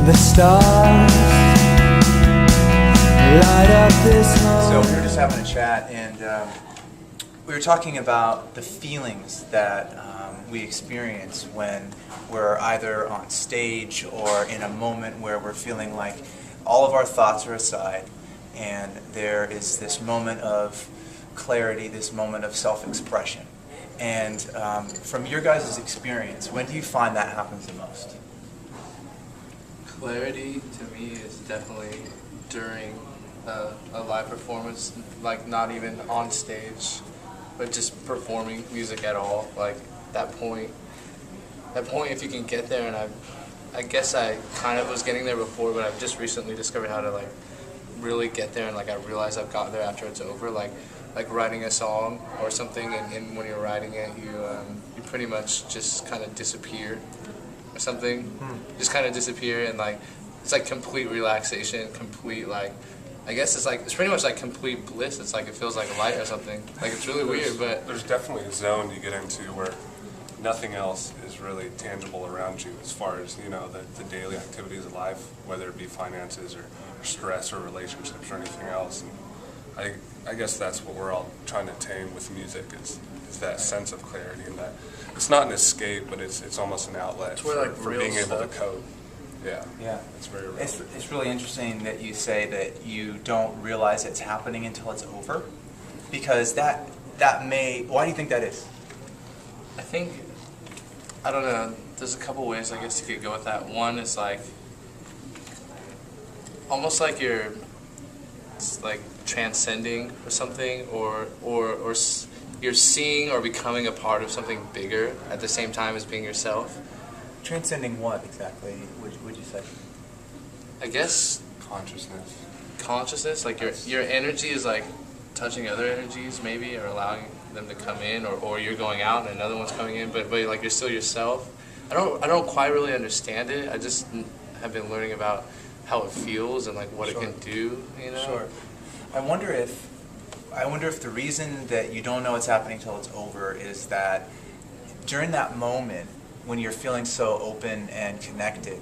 The stars light up this So moment. we were just having a chat, and we were talking about the feelings that we experience when we're either on stage or in a moment where we're feeling like all of our thoughts are aside, and there is this moment of clarity, this moment of self-expression. And from your guys' experience, when do you find that happens the most? Clarity to me is definitely during a live performance, like not even on stage, but just performing music at all. Like that point if you can get there, and I guess I kind of was getting there before, but I've just recently discovered how to like really get there, and like I realize I've got there after it's over. Like writing a song or something, and when you're writing it, you pretty much just kind of disappear or something. Just kind of disappear, and like it's like complete relaxation, complete like I guess it's pretty much like complete bliss. It's like it feels like light or something. Like it's really weird, but there's definitely a zone you get into where nothing else is really tangible around you as far as, you know, the daily activities of life, whether it be finances or stress or relationships or anything else. And I guess that's what we're all trying to attain with music is that sense of clarity, and that it's not an escape, but it's almost an outlet where, like, for real being able to stuff. code. Yeah. Yeah. It's very real. It's really interesting that you say that you don't realize it's happening until it's over, because that may. Why do you think that is? I think, I don't know, there's a couple ways I guess you could go with that. One is like, almost like you're like transcending or something, or you're seeing or becoming a part of something bigger at the same time as being yourself. Transcending what exactly would you say? I guess consciousness, like your energy is like touching other energies maybe, or allowing them to come in, or you're going out and another one's coming in, but like you're still yourself. I don't quite really understand it. I just have been learning about how it feels and like what it can do, you know? Sure. I wonder if the reason that you don't know it's happening until it's over is that during that moment when you're feeling so open and connected,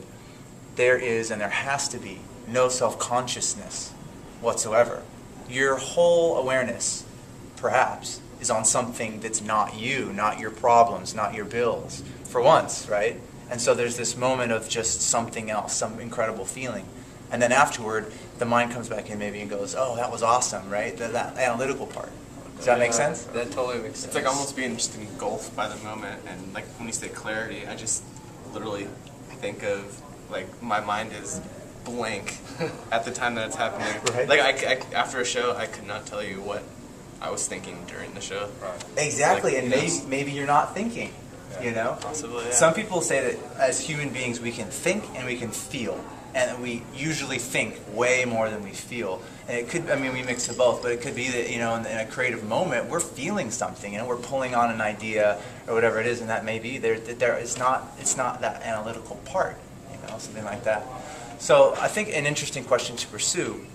there is and there has to be no self-consciousness whatsoever. Your whole awareness, perhaps, is on something that's not you, not your problems, not your bills, for once, right? And so there's this moment of just something else, some incredible feeling. And then afterward, the mind comes back in maybe and goes, oh, that was awesome, right? That analytical part. Does that make sense? That totally makes sense. It's like almost being just engulfed by the moment, and like when you say clarity, I just literally think of like my mind is blank at the time that it's happening. Right. Like I after a show, I could not tell you what I was thinking during the show. Right. Exactly, Like, and you know, maybe you're not thinking, you know? Possibly, yeah. Some people say that as human beings we can think and we can feel, and we usually think way more than we feel. And it could, I mean, we mix of both, but it could be that, you know, in a creative moment we're feeling something, you know, we're pulling on an idea or whatever it is, and that may be there is not, it's not that analytical part, you know, something like that. So I think an interesting question to pursue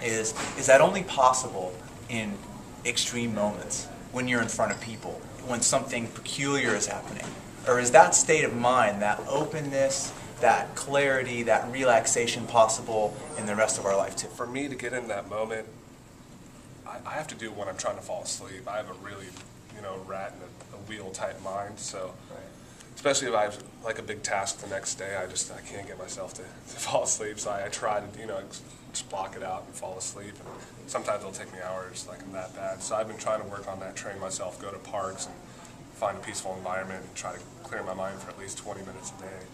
is that only possible in extreme moments, when you're in front of people, when something peculiar is happening? Or is that state of mind, that openness, that clarity, that relaxation possible in the rest of our life too? For me to get in that moment, I have to do it when I'm trying to fall asleep. I have a really, you know, rat in a wheel type mind, so especially if I have like a big task the next day, I can't get myself to fall asleep, so I try to, you know, just block it out and fall asleep. And sometimes it'll take me hours, like I'm that bad. So I've been trying to work on that, train myself, go to parks and find a peaceful environment and try to clear my mind for at least 20 minutes a day.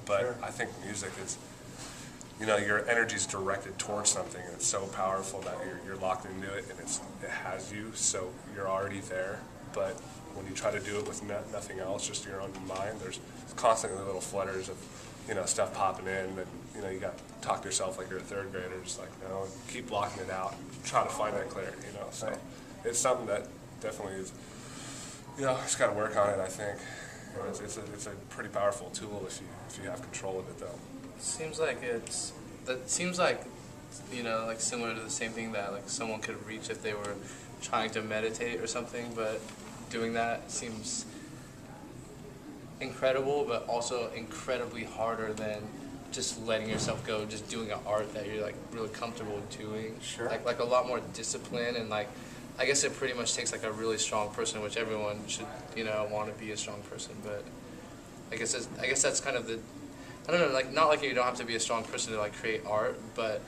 But Sure. I think music is, you know, your energy's directed towards something, and it's so powerful that you're locked into it, and it has you, so you're already there. But when you try to do it with nothing else, just your own mind, there's constantly little flutters of, you know, stuff popping in, and you know, you got to talk to yourself like you're a third grader, just like, no, keep blocking it out, try to find that clarity, you know. So it's something that definitely is, you know, just got to work on it, I think. You know, it's a pretty powerful tool if you have control of it, though. Seems like seems like, you know, like similar to the same thing that like someone could reach if they were trying to meditate or something, but doing that seems incredible, but also incredibly harder than just letting yourself go, just doing an art that you're like really comfortable doing. Sure. Like a lot more discipline, and like I guess it pretty much takes like a really strong person, which everyone should, you know, want to be a strong person. But I guess that's kind of the, I don't know, like not like you don't have to be a strong person to like create art, but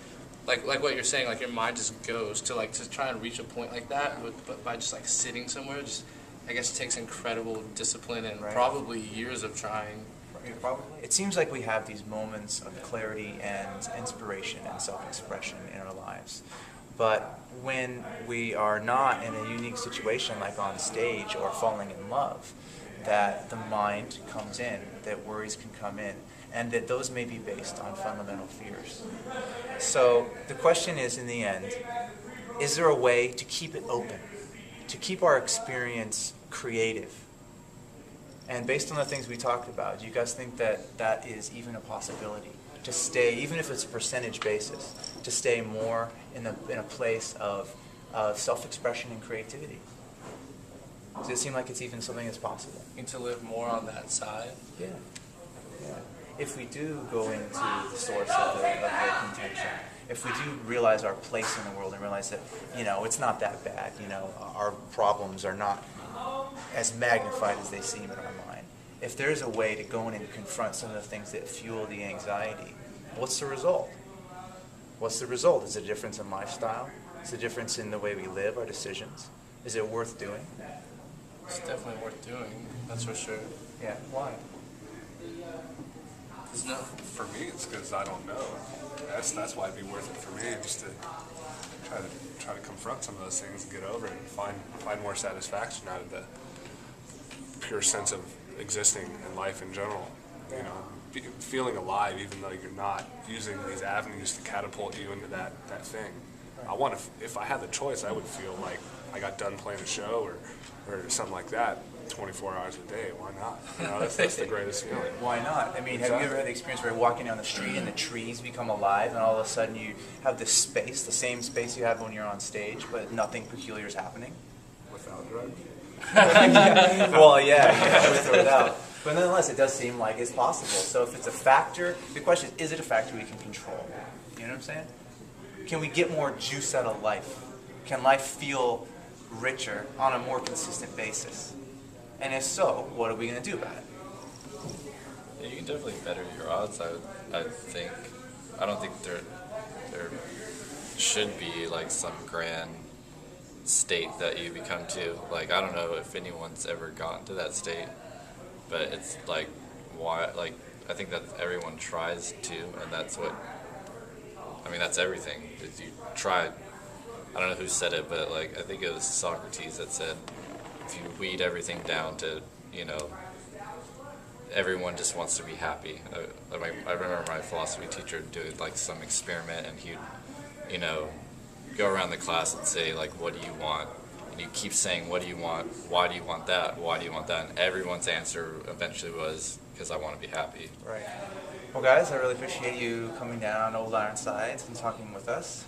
like what you're saying, like your mind just goes to like to try and reach a point like that, but by just like sitting somewhere, just I guess it takes incredible discipline and Right. probably years of trying. Probably. It seems like we have these moments of clarity and inspiration and self-expression in our lives. But when we are not in a unique situation like on stage or falling in love, that the mind comes in, that worries can come in, and that those may be based on fundamental fears. So the question is, in the end, is there a way to keep it open, to keep our experience creative? And based on the things we talked about, do you guys think that that is even a possibility? To stay, even if it's a percentage basis, to stay more in a place of self-expression and creativity? Does it seem like it's even something that's possible? And to live more on that side. Yeah. Yeah. If we do go into the source of the contention, if we do realize our place in the world and realize that, you know, it's not that bad, you know, our problems are not as magnified as they seem in our mind. If there's a way to go in and confront some of the things that fuel the anxiety, what's the result? What's the result? Is it a difference in lifestyle? Is it a difference in the way we live, our decisions? Is it worth doing? It's definitely worth doing, that's for sure. Yeah, why? There's no, For me, it's because I don't know. That's why it'd be worth it for me, just to try to confront some of those things and get over it and find more satisfaction out of the pure sense of existing and life in general. You know, feeling alive even though you're not, using these avenues to catapult you into that thing. I want to, if I had the choice, I would feel like I got done playing a show or something like that 24 hours a day. Why not? You know, that's the greatest feeling. Why not? I mean, have you ever had the experience where you're walking down the street and the trees become alive and all of a sudden you have this space, the same space you have when you're on stage, but nothing peculiar is happening? Without drugs? Well, yeah, with or without. But nonetheless, it does seem like it's possible. So if it's a factor, the question is it a factor we can control? You know what I'm saying? Can we get more juice out of life? Can life feel richer on a more consistent basis? And if so, what are we going to do about it? Yeah, you can definitely better your odds. I think. I don't think there should be like some grand state that you become to. Like I don't know if anyone's ever gotten to that state, but it's like why? Like I think that everyone tries to, and that's what. I mean, that's everything. Is you try. I don't know who said it, but like I think it was Socrates that said, if you weed everything down to, you know, everyone just wants to be happy. I remember my philosophy teacher doing like some experiment, and he'd, you know, go around the class and say like, what do you want? And you keep saying, what do you want? Why do you want that? Why do you want that? And everyone's answer eventually was, because I want to be happy. Right. Well, guys, I really appreciate you coming down Old Ironsides and talking with us.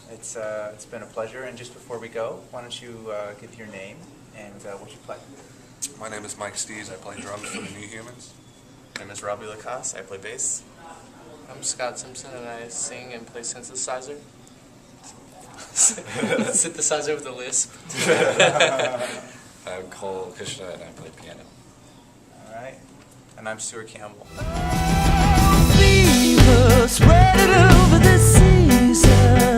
It's been a pleasure. And just before we go, why don't you give your name and what you play? My name is Mike Stees. I play drums for the New Humans. My name is Robbie Lacoste. I play bass. I'm Scott Simpson, and I sing and play synthesizer. Synthesizer with a lisp. I'm Cole Kushner, and I play piano. All right. And I'm Stuart Campbell. Fever spread over the season.